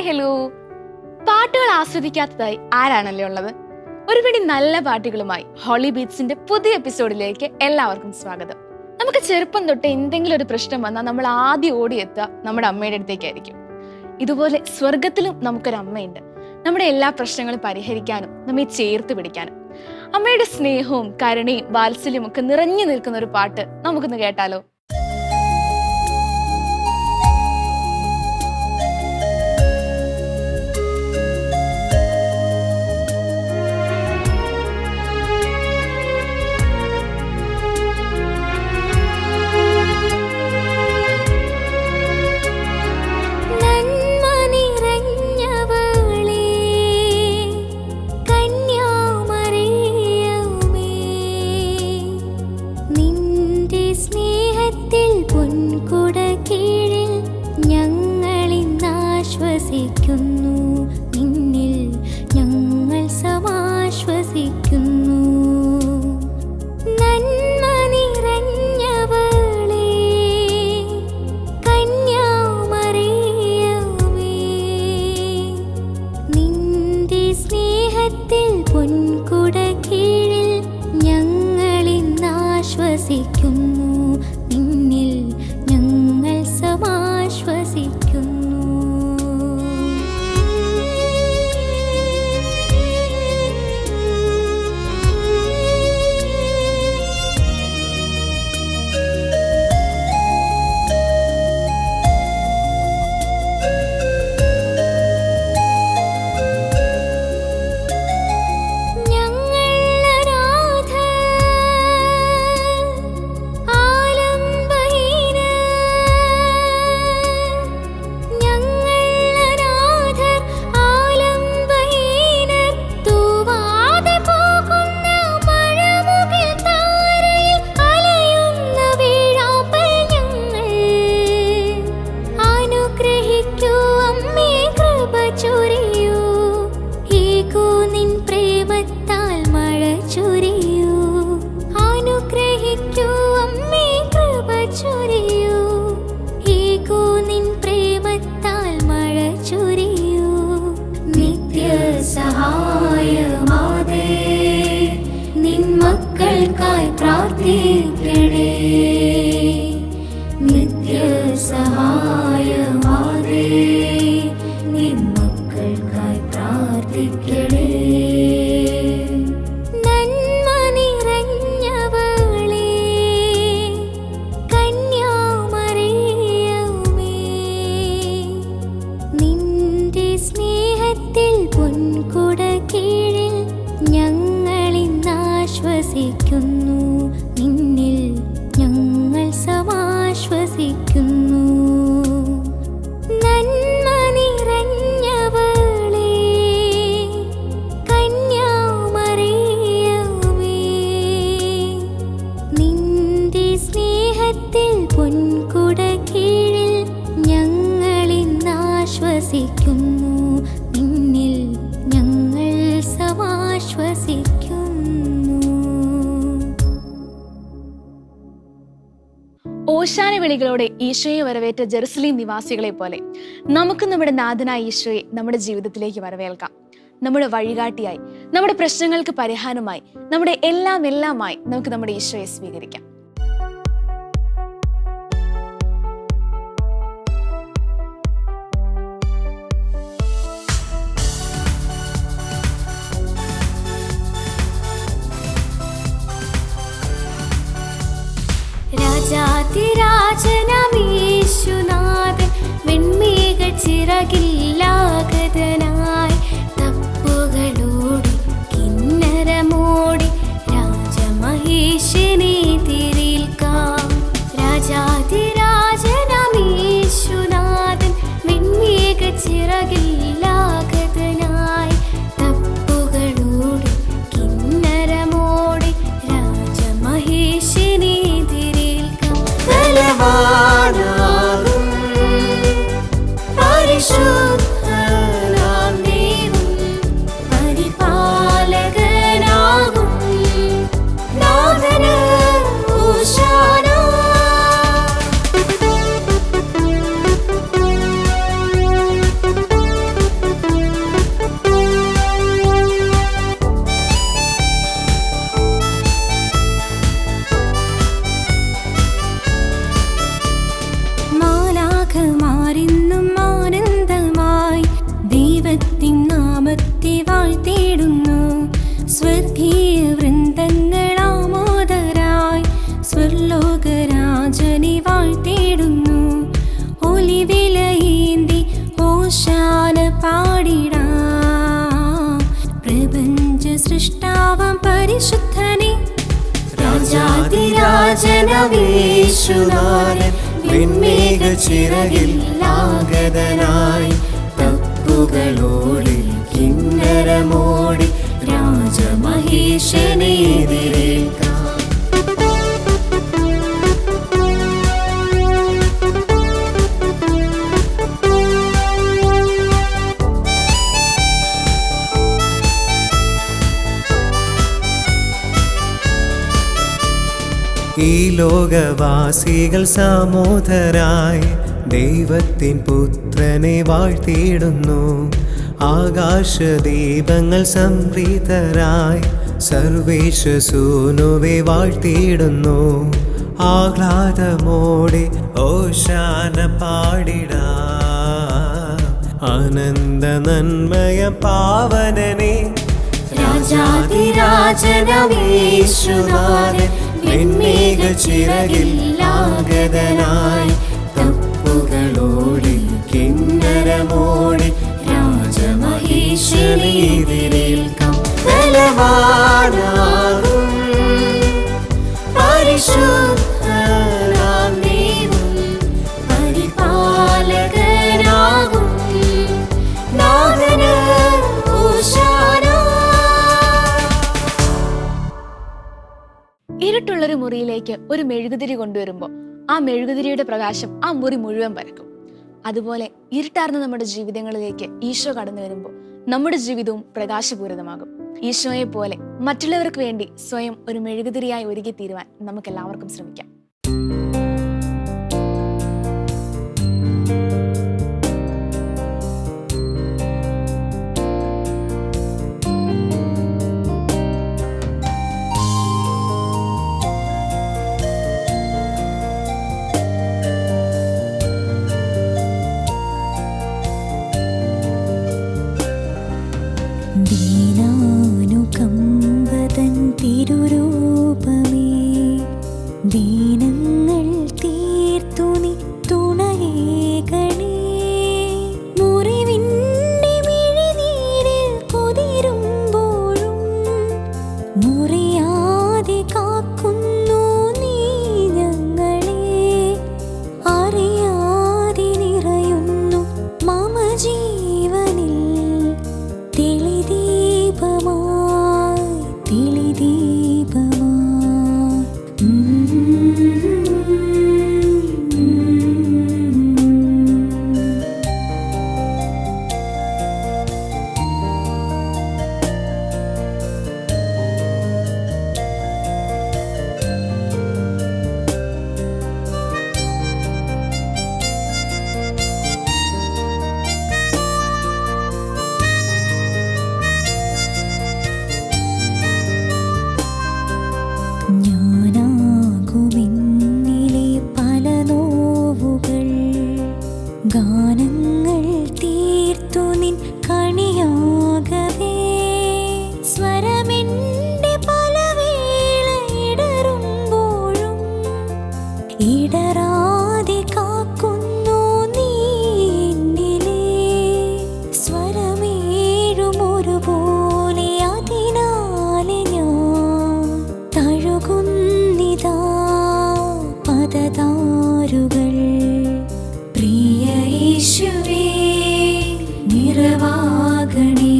Hi hello. പാട്ടുകൾ ആസ്വദിക്കാത്തതായി ആരാണല്ലേ ഉള്ളത്? ഒരുപിടി നല്ല പാട്ടുകളുമായി ഹോളി ബീറ്റ്സിന്റെ പുതിയ എപ്പിസോഡിലേക്ക് എല്ലാവർക്കും സ്വാഗതം. നമുക്ക് ചെറുപ്പം തൊട്ട് എന്തെങ്കിലും ഒരു പ്രശ്നം വന്നാൽ നമ്മൾ ആദ്യം ഓടിയെത്തുക നമ്മുടെ അമ്മയുടെ അടുത്തേക്കായിരിക്കും. ഇതുപോലെ സ്വർഗത്തിലും നമുക്കൊരു അമ്മയുണ്ട്, നമ്മുടെ എല്ലാ പ്രശ്നങ്ങളും പരിഹരിക്കാനും നമ്മെ ചേർത്ത് പിടിക്കാനും. അമ്മയുടെ സ്നേഹവും കരുണയും വാത്സല്യവും ഒക്കെ നിറഞ്ഞു നിൽക്കുന്ന ഒരു പാട്ട് നമുക്കൊന്ന് കേട്ടാലോ? ഓശാന വിളികളോടെ ഈശോയെ വരവേറ്റ ജെറുസലേം നിവാസികളെ പോലെ നമുക്ക് നമ്മുടെ നാഥനായ ഈശോയെ നമ്മുടെ ജീവിതത്തിലേക്ക് വരവേൽക്കാം. നമ്മുടെ വഴികാട്ടിയായി, നമ്മുടെ പ്രശ്നങ്ങൾക്ക് പരിഹാരമായി, നമ്മുടെ എല്ലാമായി നമുക്ക് നമ്മുടെ ഈശോയെ സ്വീകരിക്കാം. രാജാതിരാജനമീശുനാഥൻ വെൺമേഘ ചിറകില്ലാഗതനായി തപ്പുകളോടി കിന്നരമോടി രാജമഹേശനെ തിരിൽക്കാം. രാജാതിരാജനമീശുനാഥൻ വെൺമേഘ ചിറകില്ലാഗതനായി തപ്പുകളോടി കിന്നരമോടി രാജമഹേശനെ ബലവാനാകും പരിശുദ്ധനാം ദൈവം പരിപാലകനാകും നാഥന് ഓശാന. രാജാതിരാജനമേശുനാഥൻ വെൺമേഘ ചിറകിൽ ആഗതനായി തപ്പുകളോടി കിന്നരമോടി രാജമഹേശനെ എതിരേൽക്കാം. ഈ ലോകവാസികൾ സാമോദരായി ദൈവത്തിൻ പുത്രനെ വാഴ്ത്തിയിടുന്നു. ആകാശദീപങ്ങൾ സംപ്രീതരായി സർവേശ്വസൂനുവെ വാഴ്ത്തിയിടുന്നു. ആഹ്ലാദമോടെ ഓശാന പാടിടാ ആനന്ദ നന്മയ പാവനനെ രാജാതിരാജനമേശുനാഥൻ വെൺമേഘ ചിറകിൽ ആഗതനായി തപ്പുകളോടി കിന്നരമോടി രാജമഹേശനെ എതിരേൽക്കാം. ബലവാനാകും പരിശുദ്ധനാം ദൈവം പരിപാലകനാകും നാഥന് ഓശാന. ഇരുട്ടുള്ളൊരു മുറിയിലേക്ക് ഒരു മെഴുകുതിരി കൊണ്ടുവരുമ്പോൾ ആ മെഴുകുതിരിയുടെ പ്രകാശം ആ മുറി മുഴുവൻ പരക്കും. അതുപോലെ ഇരുട്ടാർന്ന നമ്മുടെ ജീവിതങ്ങളിലേക്ക് ഈശോ കടന്നു വരുമ്പോൾ നമ്മുടെ ജീവിതവും പ്രകാശപൂരിതമാകും. ഈശോയെ പോലെ മറ്റുള്ളവർക്ക് വേണ്ടി സ്വയം ഒരു മെഴുകുതിരിയായി ഒരുക്കി തീരുവാൻ നമുക്ക് എല്ലാവർക്കും ശ്രമിക്കാം. ദീനാനുകമ്പതൻ തിരുരൂപമേ ദീനങ്ങൾ തീർത്തു നീ തുണയേകണേ. മുറിവിൻ്റെ മിഴിനീരിൽ കുതിരുമ്പോഴും മുറിയാതെ കാക്കുന്നു നീ ഞങ്ങളെ. അറിയാതെ നിറയുന്നു മമ ജീവനിൽ തെളിദീപമായി തെളിദീപമായി. ഞാനാകുമെന്നിലെ പല നോവുകൾ ഗാനങ്ങൾ തീർത്തു നിൻ കണിയാകവേ. സ്വരമെൻ്റെ പല വേള ഇടറുമ്പോഴും ഇടറാതെ കാക്കുന്നു നീ എന്നിലെ. സ്വരമേഴുമൊരുപോലെ അതിനാലെ ഞാൻ തഴുകുന്നിതാ പദതാരുകൾ. പ്രിയ യേശുവേ നിറവാകണേ.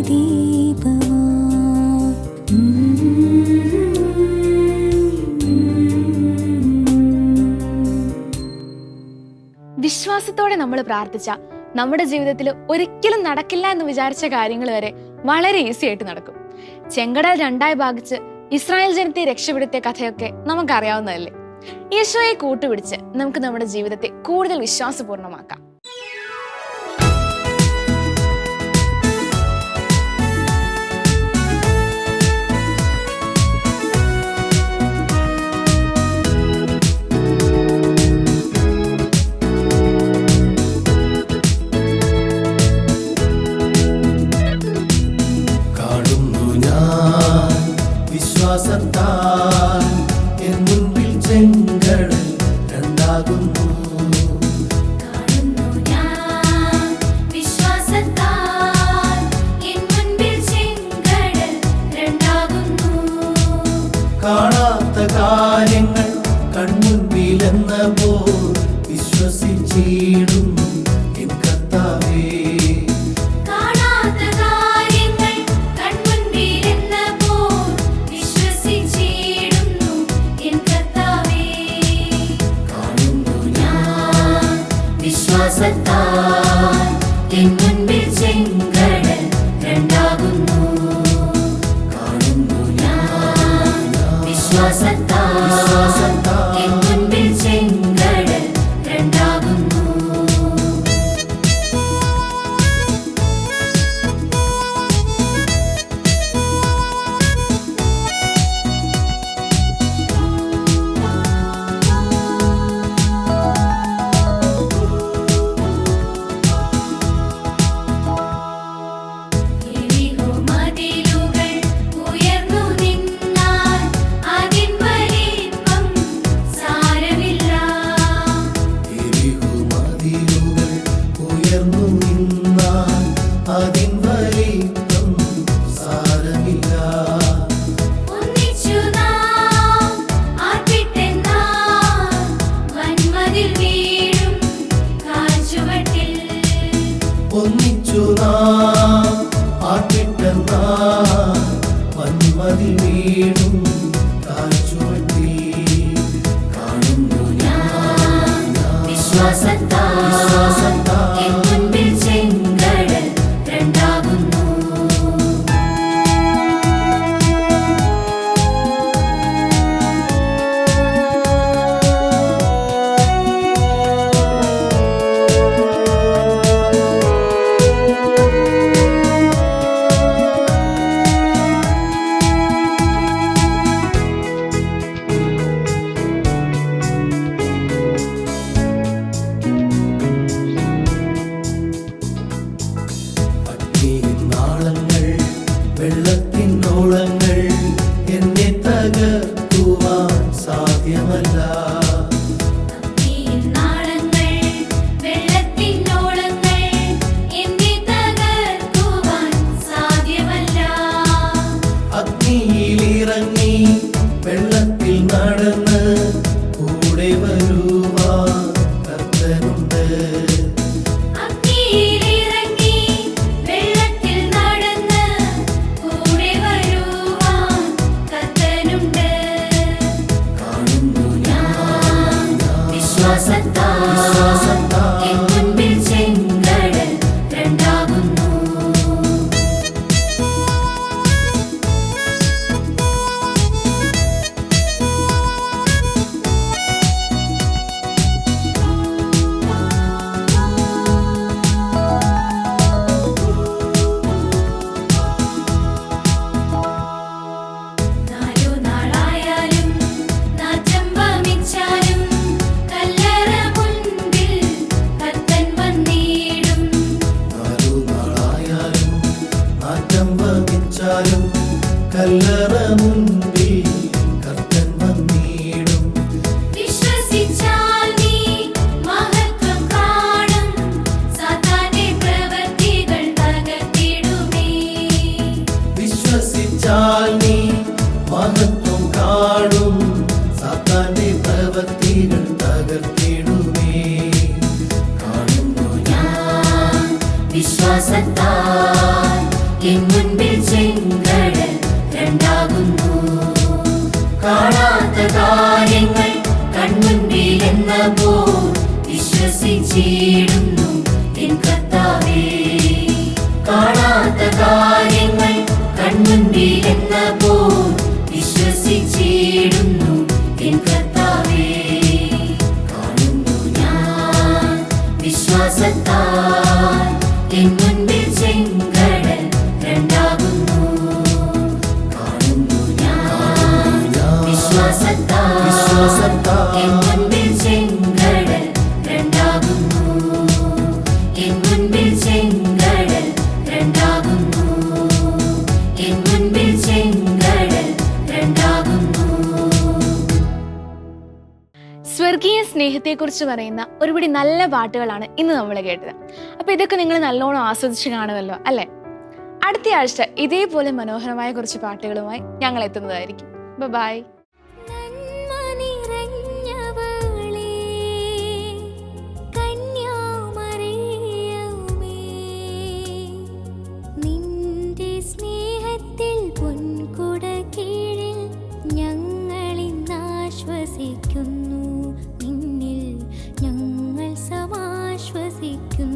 ദീപമാ. വിശ്വാസത്തോടെ നമ്മൾ പ്രാർത്ഥിച്ച നമ്മുടെ ജീവിതത്തിൽ ഒരിക്കലും നടക്കില്ല എന്ന് വിചാരിച്ച കാര്യങ്ങൾ വരെ വളരെ ഈസി ആയിട്ട് നടക്കും. ചെങ്കടൽ രണ്ടായി ഭാഗിച്ച് ഇസ്രായേൽ ജനത്തെ രക്ഷപ്പെടുത്തിയ കഥയൊക്കെ നമുക്കറിയാവുന്നതല്ലേ. ഈശോയെ കൂട്ടുപിടിച്ച് നമുക്ക് നമ്മുടെ ജീവിതത്തെ കൂടുതൽ വിശ്വാസപൂർണ്ണമാക്കാം. വിശ്വാസത്താൽ എൻ മുൻപിൽ ചെങ്കടൽ രണ്ടാകുന്നു. കാണുന്നു ഞാൻ വിശ്വാസത്താൽ എൻ മുൻപിൽ ചെങ്കടൽ രണ്ടാകുന്നു. കാണാത്ത കാര്യങ്ങൾ കൺമുൻപിലെന്ന പോൽ വിശ്വസിച്ചിടും എൻ കർത്താവേ. വിശ്വാസത്താൽ എൻ മുൻപിൽ ചെങ്കടൽ രണ്ടാകുന്നു. കാണുന്നു ഞാൻ വിശ്വാസത്താൽ എൻ മുൻപിൽ ചെങ്കടൽ രണ്ടാകുന്നു. ഒന്നിച്ചു നാം ആർപ്പിട്ടെന്നാൽ വന്മതിൽ വീഴും കാൽച്ചുവട്ടിൽ. കാണുന്നു ഞാൻ വിശ്വാസത്താൽ എൻ മുൻപിൽ ചെങ്കടൽ രണ്ടാകുന്നു. വെള്ളത്തിനോളങ്ങൾ എന്നെ തകർക്കുവാൻ സാധ്യമല്ല. അഗ്നിയിലിറങ്ങി വെള്ളത്തിൽ നടന്ന് കൂടെ വരുവാൻ കർത്തനുണ്ട്. വിശ്വാസത്താൽ എൻ മുൻപിൽ ചെങ്കടൽ രണ്ടാകുന്നു. കല്ലറ മുൻപിൽ കർത്തൻ വന്നിടും. വിശ്വസിച്ചാൽ നീ മഹത്വം കാണും. സാത്താന്റെ പ്രവൃത്തികൾ തകർത്തിടുമേ. വിശ്വസിച്ചാൽ നീ മഹത്വം കാണും. സാത്താന്റെ പ്രവൃത്തികൾ തകർത്തിടുമേ. കാണുന്നു ഞാൻ വിശ്വാസത്താൽ എൻ മുൻപിൽ ചെങ്കടൽ രണ്ടാകുന്നു. കാണാത്ത കാര്യങ്ങൾ കൺമുൻപിൽ എന്ന പോൽ വിശ്വസിച്ചിടുന്നു എൻ കർത്താവേ. കാണാത്ത കാര്യങ്ങൾ കൺമുൻപിൽ എന്ന പോൽ വിശ്വസിച്ചിടുന്നു എൻ കർത്താവേ. കാണുന്നു ഞാൻ വിശ്വാസത്താൽ എൻ മുൻപിൽ ചെങ്കടൽ രണ്ടാകുന്നു. കാണുന്നു ഞാൻ വിശ്വാസത്താൽ എൻ മുൻപിൽ ചെങ്കടൽ രണ്ടാകുന്നു. എൻ മുൻപിൽ ചെങ്കടൽ രണ്ടാകുന്നു. എൻ മുൻപിൽ ചെങ്കടൽ രണ്ടാകുന്നു. സ്വർഗീയ സ്നേഹത്തെക്കുറിച്ച് പറയുന്ന ഒരുപിടി നല്ല പാട്ടുകളാണ് ഇന്ന് നമ്മൾ കേട്ടത്. അപ്പൊ ഇതൊക്കെ നിങ്ങൾ നല്ലോണം ആസ്വദിച്ച് കാണുമല്ലോ അല്ലേ? അടുത്ത ആഴ്ച ഇതേപോലെ മനോഹരമായ കുറച്ച് പാട്ടുകളുമായി ഞങ്ങൾ എത്തുന്നതായിരിക്കും. ബൈ. നന്മ നിറഞ്ഞവളേ, കന്യാമറിയമേ, നിന്റെ സ്നേഹത്തിൽ പൊൻകുട കീഴിൽ ഞങ്ങളിന്നാശ്വസിക്കുന്നു. നിന്നിൽ ഞങ്ങൾ സമാശ്വസിക്കുന്നു.